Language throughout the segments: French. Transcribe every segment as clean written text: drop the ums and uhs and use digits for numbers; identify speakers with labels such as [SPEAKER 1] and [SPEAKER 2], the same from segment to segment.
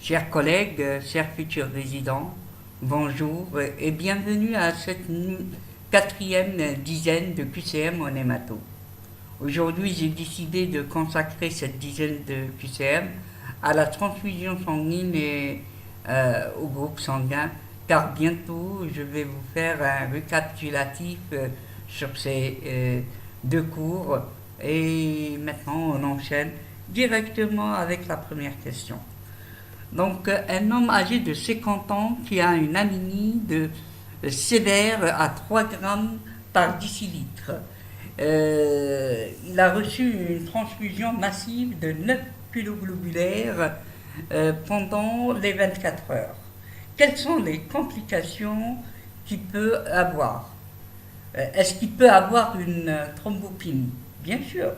[SPEAKER 1] Chers collègues, chers futurs résidents, bonjour et bienvenue à cette quatrième dizaine de QCM en hémato. Aujourd'hui, j'ai décidé de consacrer cette dizaine de QCM à la transfusion sanguine et au groupe sanguin, car bientôt je vais vous faire un récapitulatif sur ces deux cours. Et maintenant, on enchaîne directement avec la première question. Donc, un homme âgé de 50 ans qui a une anémie sévère à 3 grammes par décilitre. Il a reçu une transfusion massive de 9 kiloglobulaires pendant les 24 heures. Quelles sont les complications qu'il peut avoir? Est-ce qu'il peut avoir une thrombopénie? Bien sûr,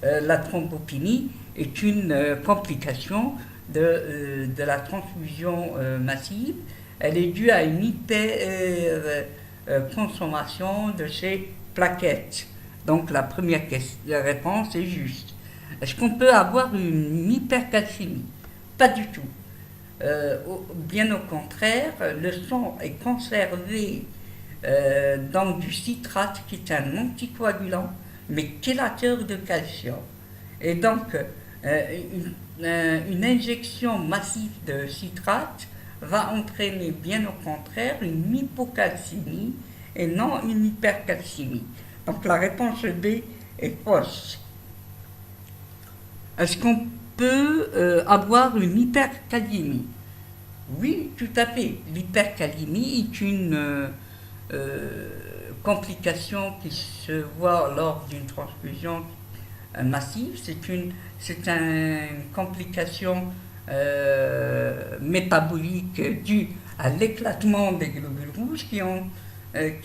[SPEAKER 1] la thrombopénie est une complication de la transfusion massive. Elle est due à une hyperconsommation de ces plaquettes. Donc la première réponse est juste. Est-ce qu'on peut avoir une hypercalcémie? Pas du tout. Bien au contraire, le sang est conservé dans du citrate qui est un anticoagulant mais chélateur de calcium. Et donc une injection massive de citrate va entraîner bien au contraire une hypocalcémie et non une hypercalcémie. Donc la réponse B est fausse. Est-ce qu'on peut avoir une hypercalémie? Oui, tout à fait. L'hypercalémie est une complication qui se voit lors d'une transfusion massive. C'est une complication métabolique due à l'éclatement des globules rouges qui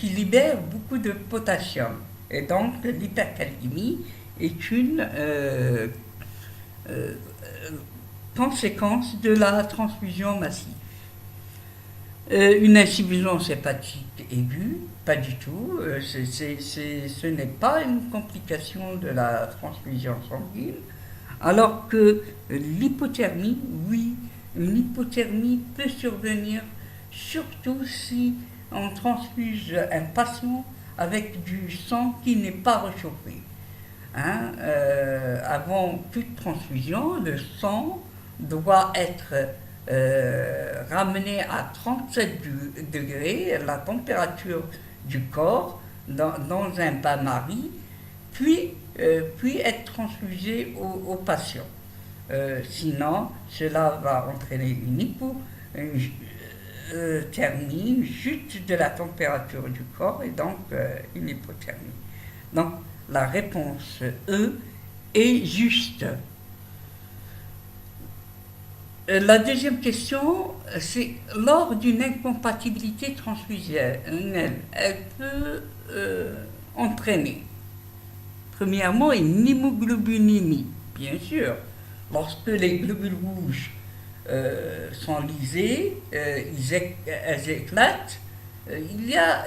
[SPEAKER 1] libèrent beaucoup de potassium. Et donc l'hypercalémie est une conséquence de la transfusion massive. Une insuffisance hépatique aiguë, pas du tout. Ce n'est pas une complication de la transfusion sanguine. Alors que l'hypothermie, oui, une hypothermie peut survenir surtout si on transfuse un patient avec du sang qui n'est pas réchauffé. Avant toute transfusion, le sang doit être ramené à 37 degrés, la température du corps, dans un bain-marie, puis être transfusé au patient. Sinon, cela va entraîner une hypothermie, une chute de la température du corps et donc une hypothermie. Donc, la réponse E est juste. La deuxième question, c'est lors d'une incompatibilité transfusionnelle, elle peut entraîner, premièrement, une hémoglobinémie, bien sûr. Lorsque les globules rouges sont lysés, elles éclatent, il y a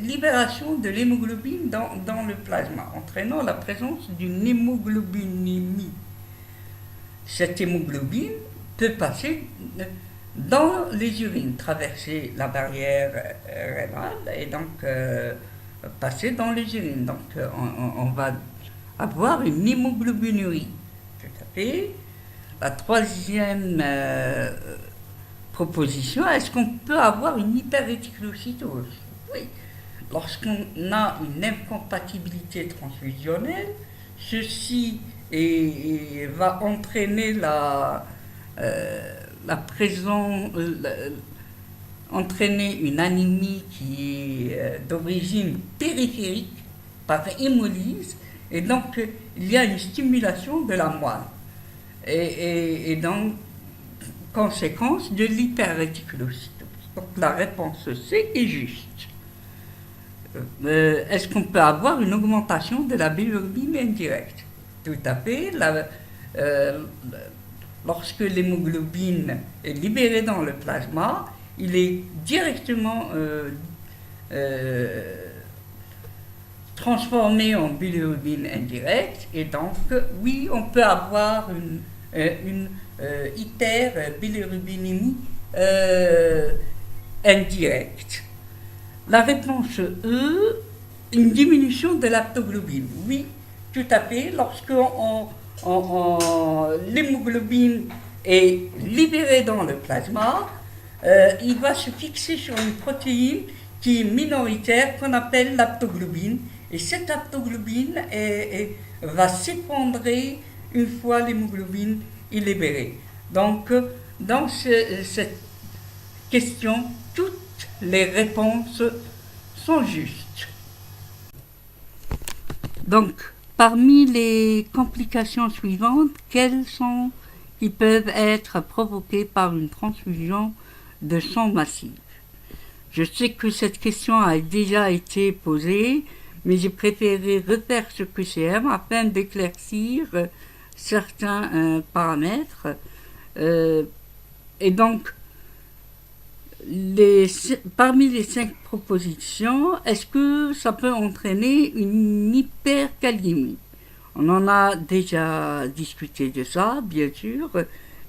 [SPEAKER 1] libération de l'hémoglobine dans le plasma, entraînant la présence d'une hémoglobinémie. Cette hémoglobine peut passer dans les urines, traverser la barrière rénale et donc passer dans les urines. Donc on va avoir une hémoglobinurie. Tout à fait. La troisième proposition, est-ce qu'on peut avoir une hyperréticulocytose? Oui. Lorsqu'on a une incompatibilité transfusionnelle, ceci va entraîner entraîner une anémie qui est d'origine périphérique par hémolyse, et donc il y a une stimulation de la moelle. Et donc, conséquence de l'hyperréticulocytose. Donc la réponse C est juste. Est-ce qu'on peut avoir une augmentation de la bilirubine indirecte? Tout à fait. Lorsque l'hémoglobine est libérée dans le plasma, il est directement transformé en bilirubine indirecte, et donc oui, on peut avoir une hyperbilirubinémie indirecte. La réponse E, une diminution de l'haptoglobine. Oui, tout à fait. Lorsque l'hémoglobine est libérée dans le plasma, il va se fixer sur une protéine qui est minoritaire, qu'on appelle l'haptoglobine. Et cette haptoglobine va s'effondrer une fois l'hémoglobine est libérée. Donc, dans cette question, toutes les réponses sont justes. Donc, parmi les complications suivantes, quelles sont qui peuvent être provoquées par une transfusion de sang massive? Je sais que cette question a déjà été posée, mais j'ai préféré refaire ce QCM afin d'éclaircir certains paramètres. Et donc, parmi les 5 propositions, est-ce que ça peut entraîner une hyperkaliémie? On en a déjà discuté de ça, bien sûr.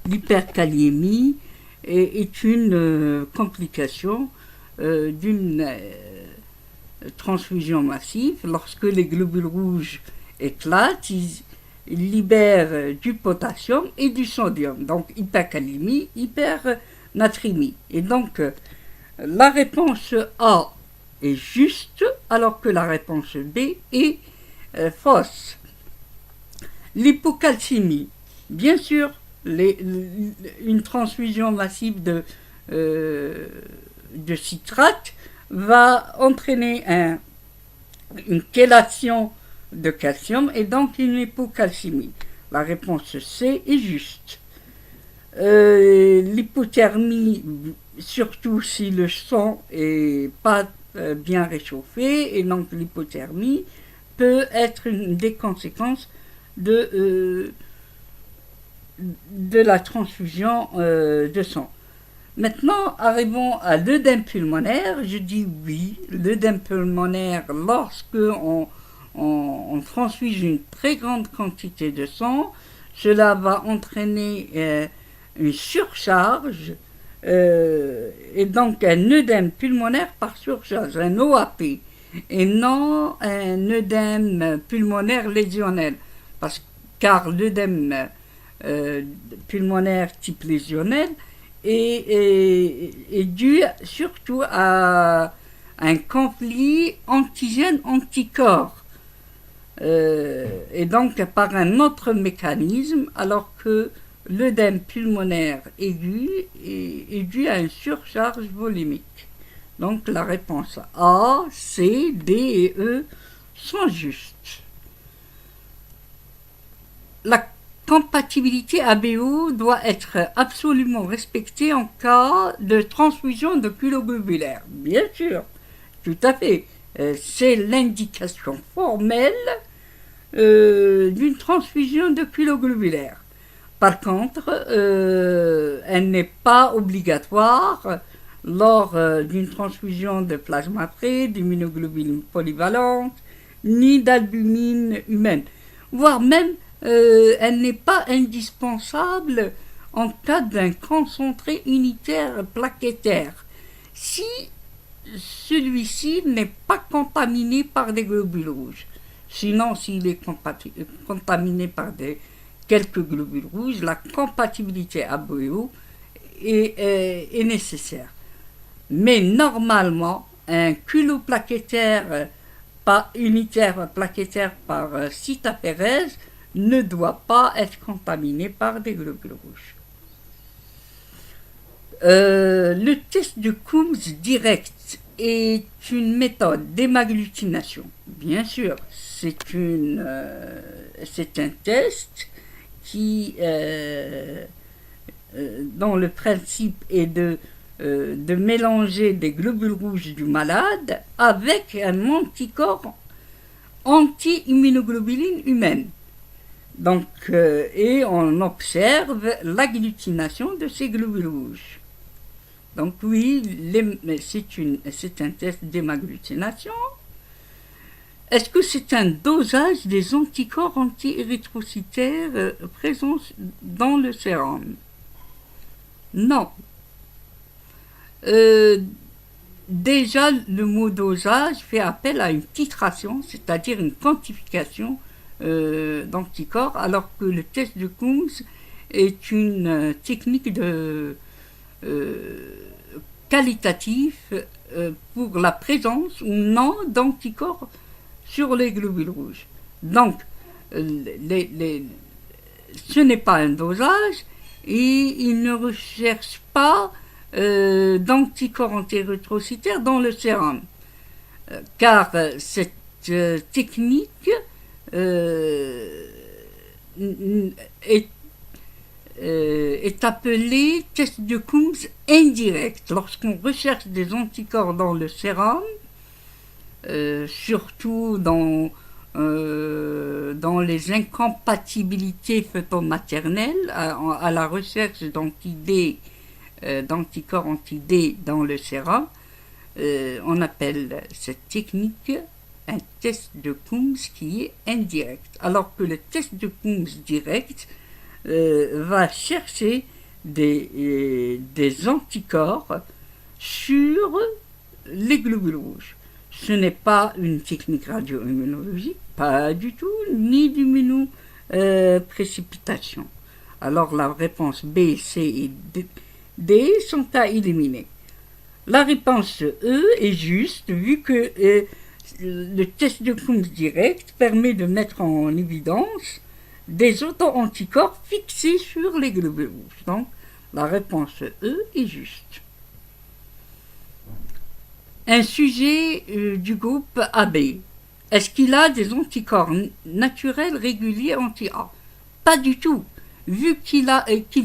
[SPEAKER 1] L'hyperkaliémie est une complication d'une transfusion massive. Lorsque les globules rouges éclatent, ils libèrent du potassium et du sodium. Donc hyperkaliémie, hypernatrémie. Et donc la réponse A est juste, alors que la réponse B est fausse. L'hypocalcémie, bien sûr, une transfusion massive de citrate va entraîner une chélation de calcium et donc une hypocalcémie. La réponse C est juste. L'hypothermie, surtout si le sang n'est pas bien réchauffé, et donc l'hypothermie peut être une des conséquences de la transfusion de sang. Maintenant, arrivons à l'œdème pulmonaire. Je dis oui, l'œdème pulmonaire, lorsque on transfuse une très grande quantité de sang, cela va entraîner une surcharge et donc un œdème pulmonaire par surcharge, un OAP, et non un œdème pulmonaire lésionnel, car l'œdème pulmonaire type lésionnel est dû surtout à un conflit antigène-anticorps, et donc par un autre mécanisme, alors que l'œdème pulmonaire aigu est dû à une surcharge volumique. Donc la réponse A, C, D et E sont justes. La compatibilité ABO doit être absolument respectée en cas de transfusion de culoglobulaire. Bien sûr, tout à fait. C'est l'indication formelle d'une transfusion de culoglobulaire. Par contre, elle n'est pas obligatoire lors d'une transfusion de plasma frais, d'immunoglobulines polyvalentes, ni d'albumine humaine. Voire même, elle n'est pas indispensable en cas d'un concentré unitaire plaquettaire, si celui-ci n'est pas contaminé par des globules rouges. Sinon, s'il est contaminé par quelques globules rouges, la compatibilité ABO est nécessaire. Mais normalement, un culoplaquettaire unitaire plaquettaire par site aphérèse ne doit pas être contaminé par des globules rouges. Le test de Coombs direct est une méthode d'hémagglutination. Bien sûr, c'est un test dont le principe est de mélanger des globules rouges du malade avec un anticorps anti-immunoglobuline humaine. Donc, et on observe l'agglutination de ces globules rouges. Donc oui, c'est un test d'hémagglutination. Est-ce que c'est un dosage des anticorps anti-érythrocytaires présents dans le sérum? Non. Déjà, le mot dosage fait appel à une titration, c'est-à-dire une quantification d'anticorps, alors que le test de Coombs est une technique de qualitatif pour la présence ou non d'anticorps sur les globules rouges. Donc, ce n'est pas un dosage et il ne recherche pas d'anticorps anti-érythrocytaires dans le sérum, car cette technique est appelée test de Coombs indirect. Lorsqu'on recherche des anticorps dans le sérum, surtout dans les incompatibilités fœto-maternelles, à la recherche d'anticorps anti-D dans le sérum, on appelle cette technique un test de Coombs qui est indirect, alors que le test de Coombs direct va chercher des anticorps sur les globules rouges. Ce n'est pas une technique radio-immunologique, pas du tout, ni d'immunoprécipitation. Alors la réponse B, C et D sont à éliminer. La réponse E est juste, vu que le test de Coombs direct permet de mettre en évidence des auto-anticorps fixés sur les globules rouges. Donc, la réponse E est juste. Un sujet du groupe AB. Est-ce qu'il a des anticorps naturels réguliers anti-A? Pas du tout. Vu qu'il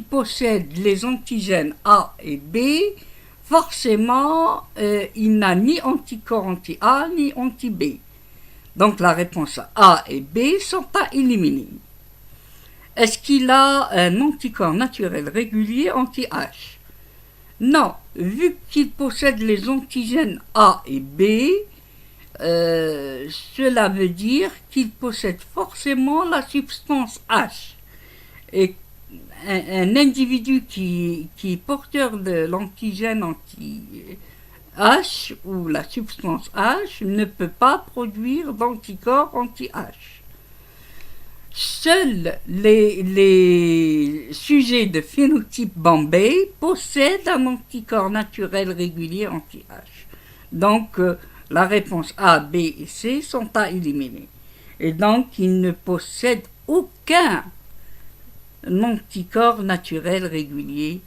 [SPEAKER 1] possède les antigènes A et B, forcément, il n'a ni anticorps anti-A ni anti-B. Donc la réponse A et B sont à éliminer. Est-ce qu'il a un anticorps naturel régulier anti-H? Non, vu qu'il possède les antigènes A et B, cela veut dire qu'il possède forcément la substance H. Et un individu qui est porteur de l'antigène anti-H ou la substance H ne peut pas produire d'anticorps anti-H. Seuls les sujets de phénotype Bombay possèdent un anticorps naturel régulier anti-H. Donc, la réponse A, B et C sont à éliminer. Et donc, ils ne possèdent aucun anticorps naturel régulier,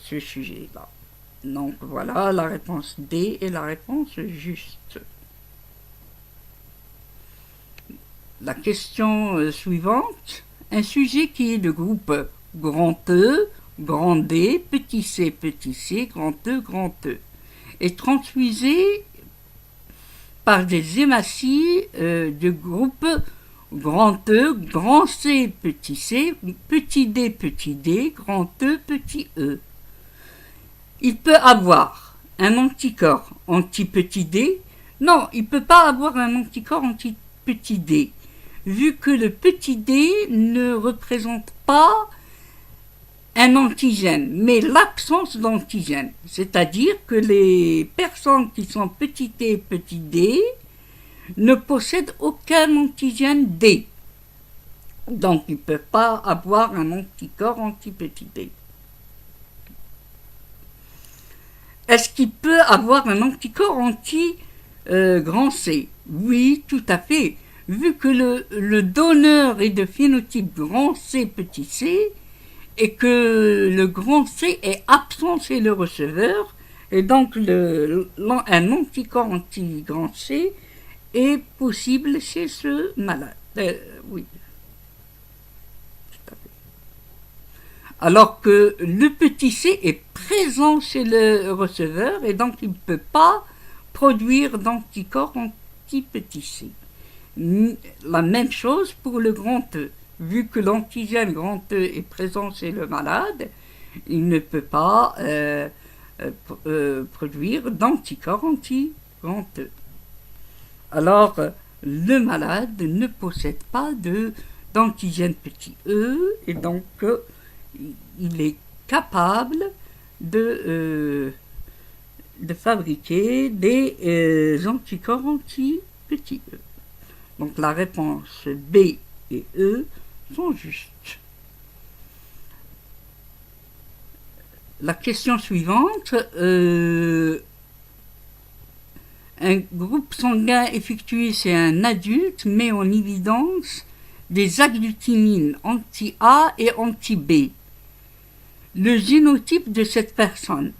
[SPEAKER 1] ce sujet-là. Donc, voilà, la réponse D est la réponse juste. La question suivante, un sujet qui est de groupe grand E, grand D, petit c, grand E, est transfusé par des hématies de groupe grand E, grand C, petit d, grand E, petit e. Il peut avoir un anticorps anti-petit d. Non, il ne peut pas avoir un anticorps anti-petit d, vu que le petit d ne représente pas un antigène, mais l'absence d'antigène. C'est-à-dire que les personnes qui sont petit t, petit d ne possèdent aucun antigène D. Donc, ils ne peuvent pas avoir un anticorps anti-petit d. Est-ce qu'il peut avoir un anticorps anti-grand C? Oui, tout à fait. Vu que le donneur est de phénotype grand C, petit c, et que le grand C est absent chez le receveur, et donc un anticorps anti-grand C est possible chez ce malade. Oui. Tout à fait. Alors que le petit c est présent chez le receveur, et donc il ne peut pas produire d'anticorps anti-petit c. La même chose pour le grand E. Vu que l'antigène grand E est présent chez le malade, il ne peut pas produire d'anticorps anti-grand E. Alors, le malade ne possède pas d'antigène petit e, et donc il est capable de fabriquer des anticorps anti-petit e. Donc la réponse B et E sont justes. La question suivante, un groupe sanguin effectué chez un adulte met en évidence des agglutinines anti-A et anti-B. Le génotype de cette personne,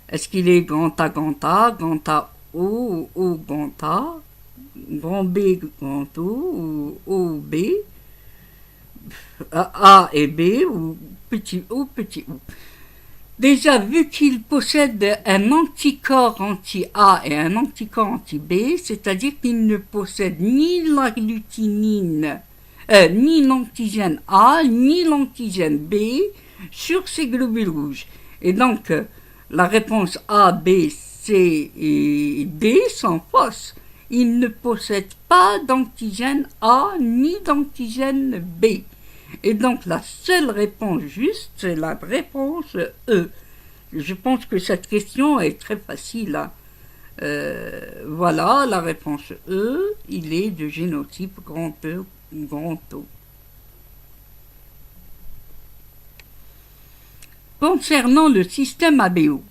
[SPEAKER 1] est-ce qu'il est grand A, grand A, grand A, O, O, grand A, grand B, grand O, ou O, B, A et B, ou petit O, petit O. Déjà, vu qu'il possède un anticorps anti-A et un anticorps anti-B, c'est-à-dire qu'il ne possède ni l'agglutinine, ni l'antigène A, ni l'antigène B sur ces globules rouges. Et donc, la réponse A, B, C et D sont fausses. Il ne possède pas d'antigène A ni d'antigène B. Et donc la seule réponse juste, c'est la réponse E. Je pense que cette question est très facile. Hein. Voilà, la réponse E, il est de génotype grand E, grand O. Concernant le système ABO,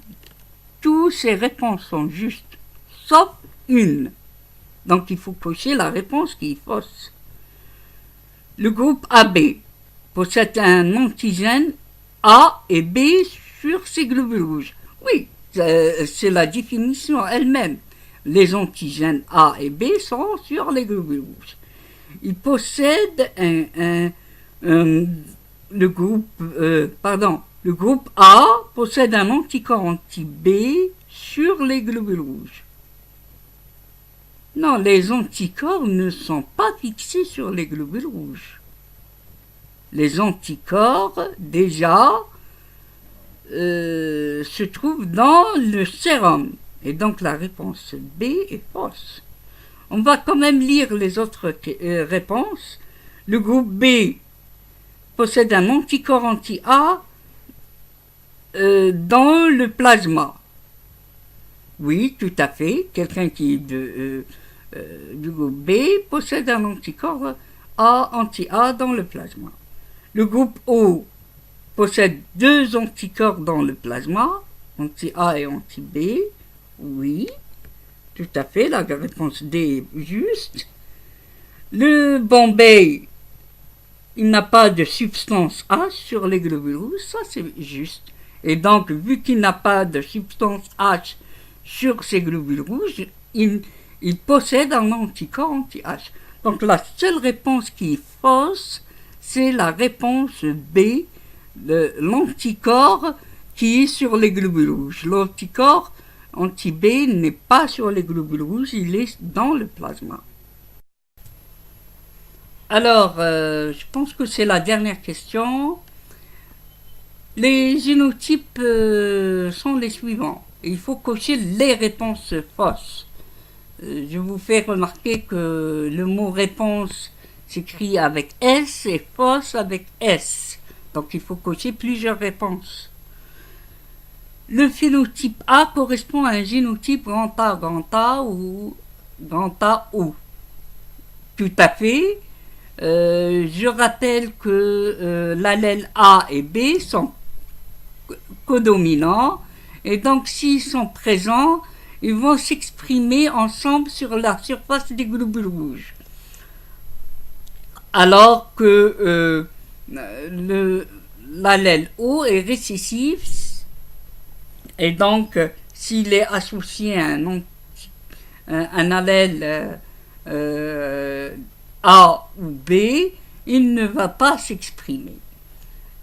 [SPEAKER 1] toutes ces réponses sont justes, sauf une. Donc il faut cocher la réponse qui est fausse. Le groupe AB possède un antigène A et B sur ces globules rouges. Oui, c'est la définition elle-même. Les antigènes A et B sont sur les globules rouges. Il possède le groupe A possède un anticorps anti-B sur les globules rouges. Non, les anticorps ne sont pas fixés sur les globules rouges. Les anticorps, déjà, se trouvent dans le sérum. Et donc la réponse B est fausse. On va quand même lire les autres réponses. Le groupe B possède un anticorps anti-A dans le plasma. Oui, tout à fait. Quelqu'un qui est du groupe B possède un anticorps anti-A dans le plasma. Le groupe O possède deux anticorps dans le plasma, anti-A et anti-B. Oui, tout à fait, la réponse D est juste. Le Bombay, il n'a pas de substance H sur les globules rouges, ça c'est juste. Et donc, vu qu'il n'a pas de substance H sur ces globules rouges, il possède un anticorps anti-H. Donc la seule réponse qui est fausse, c'est la réponse B, l'anticorps qui est sur les globules rouges. L'anticorps anti-B n'est pas sur les globules rouges, il est dans le plasma. Alors, je pense que c'est la dernière question. Les génotypes sont les suivants. Il faut cocher les réponses fausses. Je vous fais remarquer que le mot réponse s'écrit avec S et fausse avec S. Donc il faut cocher plusieurs réponses. Le phénotype A correspond à un génotype grand A ou grand A O. Tout à fait. Je rappelle que l'allèle A et B sont codominants et donc s'ils sont présents, ils vont s'exprimer ensemble sur la surface des globules rouges. Alors que l'allèle O est récessif et donc s'il est associé à un allèle A ou B, il ne va pas s'exprimer.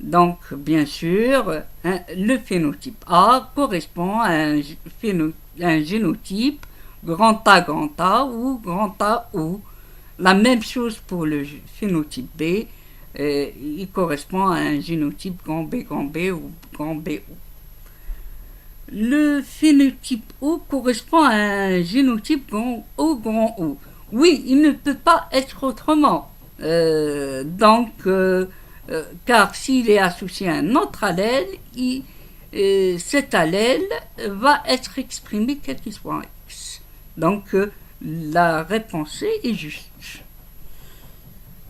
[SPEAKER 1] Donc, bien sûr, le phénotype A correspond à un génotype grand A ou grand A O. La même chose pour le phénotype B, il correspond à un génotype grand B ou grand BO. Le phénotype O correspond à un génotype grand O. Oui, il ne peut pas être autrement. Car s'il est associé à un autre allèle, cet allèle va être exprimé quel qu'il soit en X. Donc, la réponse C est juste.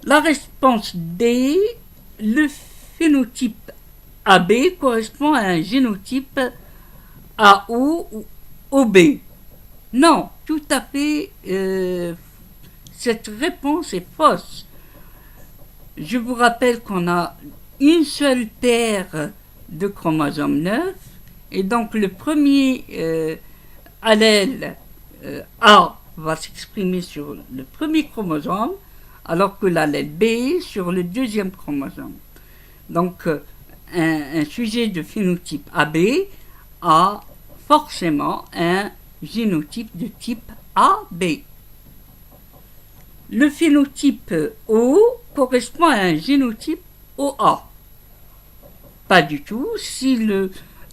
[SPEAKER 1] La réponse D, le phénotype AB correspond à un génotype AO ou OB. Non, tout à fait, cette réponse est fausse. Je vous rappelle qu'on a une seule paire de chromosomes 9, et donc le premier allèle A va s'exprimer sur le premier chromosome, alors que l'allèle B sur le deuxième chromosome. Donc un sujet de phénotype AB a forcément un génotype de type AB. Le phénotype O correspond à un génotype OA. Pas du tout. Si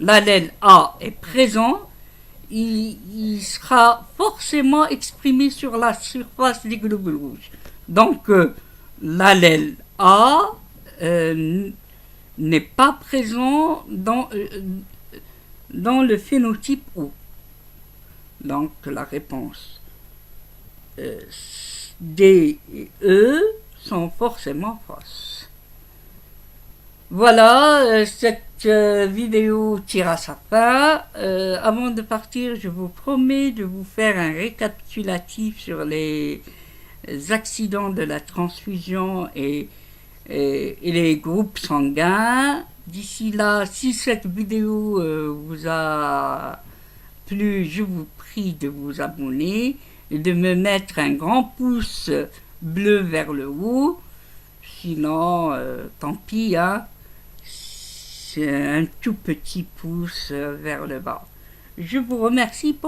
[SPEAKER 1] l'allèle A est présent, il sera forcément exprimé sur la surface des globules rouges. Donc, l'allèle A n'est pas présent dans le phénotype O. Donc, la réponse D et E sont forcément fausses. Voilà, cette vidéo tire à sa fin. Avant de partir, je vous promets de vous faire un récapitulatif sur les accidents de la transfusion et les groupes sanguins. D'ici là, si cette vidéo vous a plu, je vous prie de vous abonner et de me mettre un grand pouce bleu vers le haut. Sinon, tant pis, hein, c'est un tout petit pouce vers le bas. Je vous remercie pour